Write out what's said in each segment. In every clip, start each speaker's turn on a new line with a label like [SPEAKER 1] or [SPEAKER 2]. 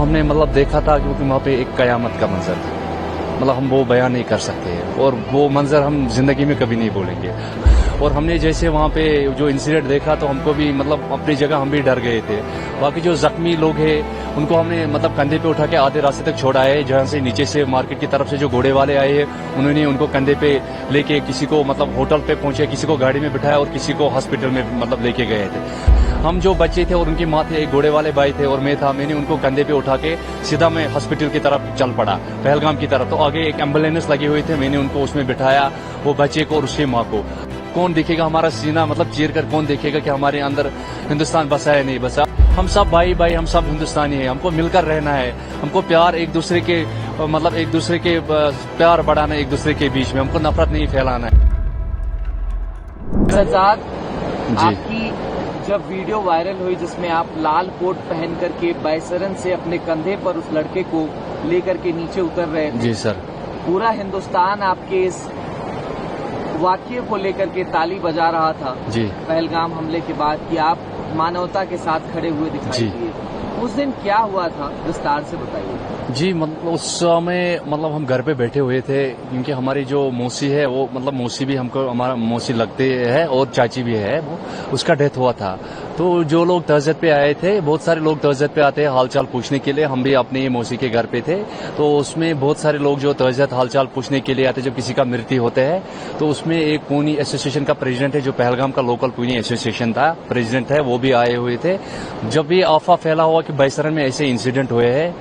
[SPEAKER 1] हमने मतलब देखा था क्योंकि वहाँ पे एक कयामत का मंजर था। मतलब हम वो बयान नहीं कर सकते और वो मंजर हम जिंदगी में कभी नहीं भूलेंगे। और हमने जैसे वहाँ पे जो इंसिडेंट देखा तो हमको भी मतलब अपनी जगह हम भी डर गए थे। बाकी जो जख्मी लोग हैं उनको हमने मतलब कंधे पे उठा के आधे रास्ते तक छोड़ा है, जहाँ से नीचे से मार्केट की तरफ से जो घोड़े वाले आए हैं उन्होंने उनको कंधे पे लेके किसी को मतलब होटल पे पहुंचे, किसी को गाड़ी में बिठाया और किसी को हॉस्पिटल में मतलब लेके गए थे। हम जो बच्चे थे और उनकी माँ थे, एक घोड़े वाले भाई थे और मैं था, मैंने उनको कंधे पे उठा के सीधा मैं हॉस्पिटल की तरफ चल पड़ा, पहलगाम की तरफ। तो आगे एक एम्बुलेंस लगी हुई थी, मैंने उनको उसमें बिठाया, वो बच्चे को और उसकी माँ को। कौन देखेगा हमारा सीना मतलब चीर कर, कौन देखेगा कि हमारे अंदर हिंदुस्तान बसा है नहीं बसा। हम सब भाई भाई, हम सब हिंदुस्तानी हैं, हमको मिलकर रहना है, हमको प्यार एक दूसरे के मतलब एक दूसरे के प्यार बढ़ाना है, एक दूसरे के बीच में हमको नफरत नहीं फैलाना है।
[SPEAKER 2] सजाद, आपकी जब वीडियो वायरल हुई जिसमें आप लाल कोट पहन करके बैसरन से अपने कंधे पर उस लड़के को लेकर के नीचे उतर रहे थे,
[SPEAKER 1] जी सर,
[SPEAKER 2] पूरा हिंदुस्तान आपके इस वाक्य को लेकर के ताली बजा रहा था
[SPEAKER 1] जी,
[SPEAKER 2] पहलगाम हमले के बाद कि आप मानवता के साथ खड़े हुए दिखाई दिए। उस दिन क्या हुआ था, विस्तार से बताइए।
[SPEAKER 1] जी मतलब उस समय मतलब हम घर पे बैठे हुए थे, क्योंकि हमारी जो मौसी है वो मतलब मौसी भी हमको हमारा मौसी लगते है और चाची भी है, वो उसका डेथ हुआ था। तो जो लोग तहज़्ज़ुद पे आए थे, बहुत सारे लोग तहज़्ज़ुद पे आते हैं हालचाल पूछने के लिए, हम भी अपने मौसी के घर पे थे। तो उसमें बहुत सारे लोग जो तहज़्ज़ुद हालचाल पूछने के लिए आते, जब किसी का मृत्यु होता है तो उसमें एक पूनी एसोसिएशन का प्रेसिडेंट है, जो पहलगाम का लोकल पूनी एसोसिएशन था, प्रेसिडेंट है, वो भी आए हुए थे। जब ये अफवाह फैला हुआ कि बैसरन में ऐसे इंसिडेंट हुए हैं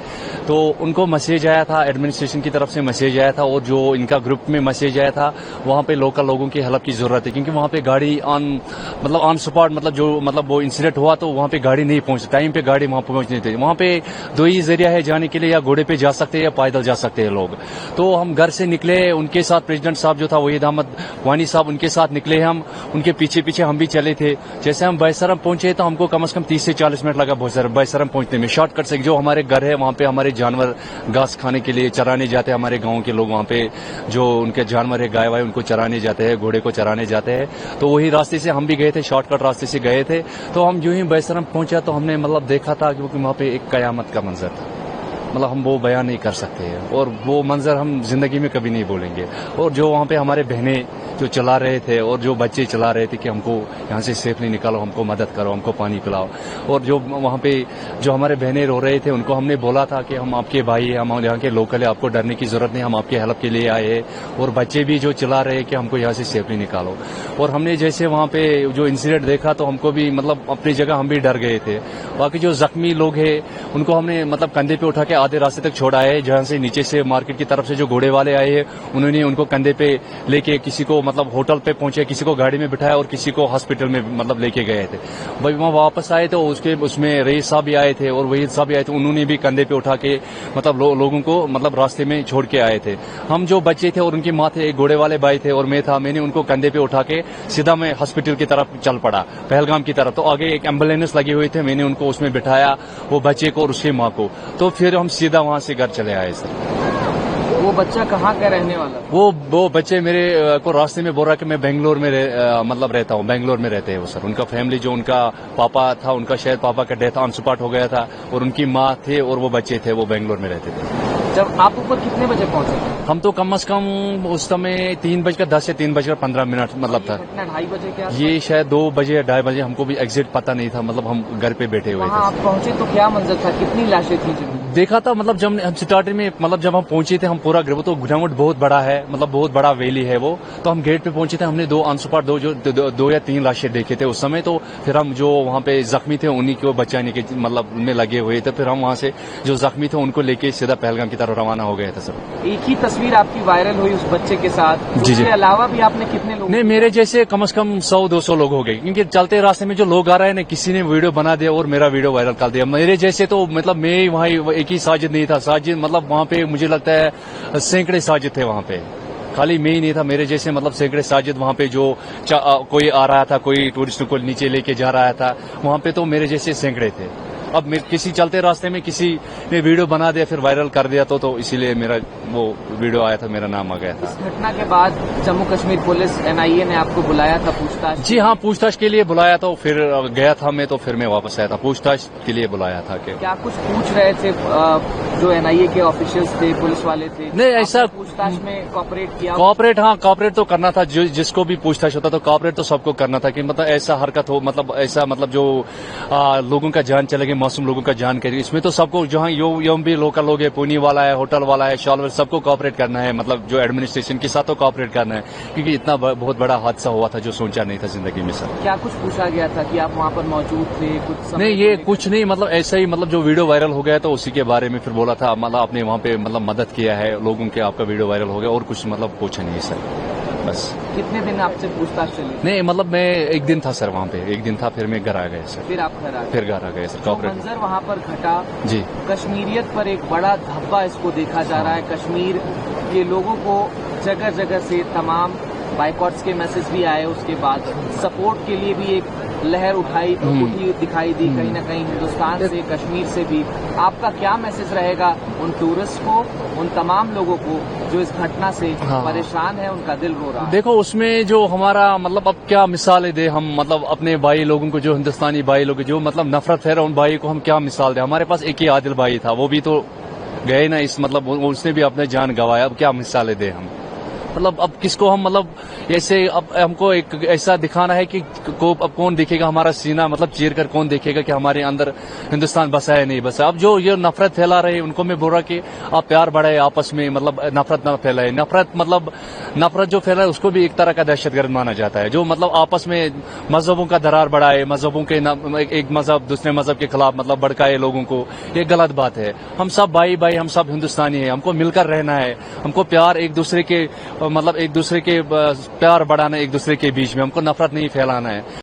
[SPEAKER 1] तो उनको मैसेज आया था, एडमिनिस्ट्रेशन की तरफ से मैसेज आया था और जो इनका ग्रुप में मैसेज आया था, वहाँ पे लोकल लोगों की हेल्प की जरूरत है, क्योंकि वहाँ पे गाड़ी ऑन स्पॉट मतलब जो मतलब वो इंसिडेंट हुआ तो वहाँ पे गाड़ी नहीं पहुंच, टाइम पे गाड़ी वहाँ पहुंच नहीं थी। वहाँ पे दो ही जरिया है जाने के लिए, या घोड़े पे जा सकते हैं या पैदल जा सकते हैं लोग। तो हम घर से निकले, उनके साथ प्रेसिडेंट साहब जो था वहीद अहमद वानी साहब, उनके साथ निकले हम, उनके पीछे पीछे हम भी चले थे। जैसे हम बैसरम पहुंचे तो हमको कम से कम 30 से 40 मिनट लगा बैसरम पहुंचने में। शॉर्टकट से जो हमारे घर है वहाँ पे हमारे जानवर घास खाने के लिए चराने जाते हैं, हमारे गाँव के लोग वहाँ पे जो उनके जानवर है गाय वाय उनको चराने जाते हैं, घोड़े को चराने जाते हैं। तो वही रास्ते से हम भी गए थे, शॉर्टकट रास्ते से गए थे। तो हम यूं ही बैसरम पहुंचा तो हमने मतलब देखा था क्योंकि वहाँ पे एक कयामत का मंजर था। मतलब हम वो बयान नहीं कर सकते और वो मंजर हम जिंदगी में कभी नहीं भूलेंगे। और जो वहाँ पे हमारे बहनें जो चला रहे थे और जो बच्चे चला रहे थे कि हमको यहाँ से सेफली निकालो, हमको मदद करो, हमको पानी पिलाओ, और जो वहाँ पे जो हमारे बहनें रो रहे थे उनको हमने बोला था कि हम आपके भाई हैं, हम यहाँ के लोकल है, आपको डरने की जरूरत नहीं, हम आपके हेल्प के लिए आए हैं। और बच्चे भी जो चला रहे कि हमको यहाँ से सेफली निकालो। और हमने जैसे वहाँ पे जो इंसिडेंट देखा तो हमको भी मतलब अपनी जगह हम भी डर गए थे। बाकी जो जख्मी लोग हैं उनको हमने मतलब कंधे पे उठा के आधे रास्ते तक छोड़ा है, जहाँ से नीचे से मार्केट की तरफ से जो घोड़े वाले आए हैं उन्होंने उनको कंधे पे लेके किसी को मतलब होटल पे पहुंचे, किसी को गाड़ी में बिठाया और किसी को हॉस्पिटल में मतलब लेके गए थे। भाई वहाँ वापस आए तो उसमें रईस साहब भी आए थे और वहीद साहब भी आए थे, उन्होंने भी कंधे पे उठा के मतलब लोगों को मतलब रास्ते में छोड़ के आए थे। हम जो बच्चे थे और उनकी माँ थे, एक घोड़े वाले भाई थे और मैं था, मैंने उनको कंधे पे उठा के सीधा मैं हॉस्पिटल की तरफ चल पड़ा, पहलगाम की तरफ। तो आगे एक एम्बुलेंस लगी हुई थी, मैंने उनको उसमें बिठाया, वो बच्चे को और उसकी माँ को। तो फिर हम सीधा वहाँ से घर चले आए सर।
[SPEAKER 2] वो बच्चा कहाँ का रहने वाला?
[SPEAKER 1] वो बच्चे मेरे को रास्ते में बोल रहा कि मैं बेंगलोर में मतलब रहता हूँ, बेंगलोर में रहते हैं वो सर। उनका फैमिली जो उनका पापा था, उनका शायद पापा का डेथ ऑन स्पॉट हो गया था और उनकी माँ थे और वो बच्चे थे, वो बेंगलोर में रहते थे।
[SPEAKER 2] जब आप ऊपर कितने बजे पहुंचे?
[SPEAKER 1] हम तो कम से कम उस समय 3:10 से 3:15 मतलब था।
[SPEAKER 2] 2:30 बजे क्या?
[SPEAKER 1] ये शायद 2 बजे 2:30 बजे, हमको भी एग्जैक्ट पता नहीं था, मतलब हम घर पे बैठे हुए थे।
[SPEAKER 2] आप पहुंचे तो क्या मंजर था, कितनी लाशें थी?
[SPEAKER 1] देखा था मतलब जब हम स्टार्टिंग में मतलब जब हम पहुंचे थे, हम पूरा तो ग्राउंड बहुत बड़ा है, मतलब बहुत बड़ा वैली है वो। तो हम गेट पे पहुंचे थे, हमने 2 ऑन स्पॉट 2 या 3 लाशें देखे थे उस समय। तो फिर हम जो वहाँ पे जख्मी थे उन्हीं को बचाने के मतलब में लगे हुए थे। फिर हम वहाँ से जो जख्मी थे उनको लेके सीधा पहलगाम की तरफ रवाना हो गए थे सर।
[SPEAKER 2] एक ही तस्वीर आपकी वायरल हुई उस बच्चे के साथ, उसके अलावा भी आपने कितने लोग?
[SPEAKER 1] नहीं, मेरे जैसे कम से कम 100-200 लोग हो गए, क्योंकि चलते रास्ते में जो लोग आ रहे हैं ना, किसी ने वीडियो बना दिया और मेरा वीडियो वायरल कर दिया। मेरे जैसे तो मतलब मैं वहाँ एक ही साजिद नहीं था, साजिद मतलब वहाँ पे मुझे लगता है सैकड़े साजिद थे वहाँ पे, खाली मैं ही नहीं था, मेरे जैसे मतलब सैकड़े साजिद वहाँ पे जो कोई आ रहा था, कोई टूरिस्ट को नीचे लेके जा रहा था, वहाँ पे तो मेरे जैसे सैकड़े थे। अब किसी चलते रास्ते में किसी ने वीडियो बना दिया फिर वायरल कर दिया तो इसीलिए मेरा वो वीडियो आया था, मेरा नाम आ गया था।
[SPEAKER 2] इस घटना के बाद जम्मू कश्मीर पुलिस NIA ने आपको बुलाया था पूछताछ?
[SPEAKER 1] जी हाँ, पूछताछ के लिए बुलाया तो फिर गया था मैं, तो फिर मैं वापस आया था। पूछताछ के लिए बुलाया था।
[SPEAKER 2] क्या कुछ पूछ रहे थे जो NIA के ऑफिशियल्स थे, पुलिस वाले थे?
[SPEAKER 1] नहीं, ऐसा
[SPEAKER 2] पूछताछ में कॉपरेट किया?
[SPEAKER 1] कॉपरेट तो करना था। जिसको भी पूछताछ होता तो कॉपरेट तो सबको करना था कि मतलब ऐसा हरकत हो, मतलब ऐसा मतलब जो लोगों का जान चलेगी, मासूम लोगों का जान करेगी, इसमें तो सबको जहाँ यो भी लोकल लोग है, पुनी वाला है, होटल वाला है, शॉलवर, सबको कॉपरेट करना है। मतलब जो एडमिनिस्ट्रेशन के साथ तो कॉपरेट करना है, क्योंकि इतना बहुत बड़ा हादसा हुआ था जो सोचा नहीं था जिंदगी में सर।
[SPEAKER 2] क्या कुछ पूछा गया था कि आप वहाँ पर मौजूद थे? कुछ
[SPEAKER 1] नहीं, ये कुछ नहीं, मतलब ऐसा ही, मतलब जो वीडियो वायरल हो गया तो उसी के बारे में फिर बोला था, मतलब आपने वहाँ पे मतलब मदद किया है लोगों के, आपका वीडियो वायरल हो गया, और कुछ मतलब पूछा नहीं सर, बस।
[SPEAKER 2] कितने दिन आपसे पूछताछ चली?
[SPEAKER 1] नहीं, मतलब मैं एक दिन था सर वहाँ पे, एक दिन था, फिर मैं घर आ गया सर।
[SPEAKER 2] फिर आप घर आ गए?
[SPEAKER 1] फिर घर आ गए सर।
[SPEAKER 2] जो
[SPEAKER 1] कॉपरेट
[SPEAKER 2] मंजर वहाँ पर घटा,
[SPEAKER 1] जी,
[SPEAKER 2] कश्मीरियत पर एक बड़ा धब्बा इसको देखा जा रहा है। कश्मीर के लोगों को जगह जगह से तमाम बाइकॉट्स के मैसेज भी आए, उसके बाद सपोर्ट के लिए भी एक लहर उठी दिखाई दी कहीं ना कहीं हिंदुस्तान से, कश्मीर से भी। आपका क्या मैसेज रहेगा उन टूरिस्ट को, उन तमाम लोगों को जो इस घटना से परेशान है, उनका दिल रो रहा है?
[SPEAKER 1] देखो, उसमें जो हमारा मतलब अब क्या मिसालें दे हम, मतलब अपने भाई लोगों को, जो हिंदुस्तानी भाई लोग जो मतलब नफरत है उन भाई को हम क्या मिसाल दे। हमारे पास एक ही आदिल भाई था, वो भी तो गए ना इस, मतलब उसने भी अपने जान गंवाया। अब क्या मिसालें दे हम, मतलब अब किसको हम, मतलब ऐसे अब हमको एक ऐसा दिखाना है कि अब कौन देखेगा हमारा सीना, मतलब चीर कर कौन देखेगा कि हमारे अंदर हिंदुस्तान बसा है नहीं बसा। अब जो ये नफरत फैला रहे हैं उनको मैं बोल रहा कि आप प्यार बढ़ाए आपस में, मतलब नफरत ना फैलाए। नफरत जो फैला है उसको भी एक तरह का दहशतगर्द माना जाता है। जो मतलब आपस में मजहबों का दरार बढ़ाए, मजहबों के एक मजहब दूसरे मजहब के खिलाफ मतलब भड़काए लोगों को, ये गलत बात है। हम सब भाई, हम सब हिंदुस्तानी है, हमको मिलकर रहना है, हमको प्यार एक दूसरे के, मतलब एक दूसरे के प्यार बढ़ाना, एक दूसरे के बीच में, हमको नफरत नहीं फैलाना है।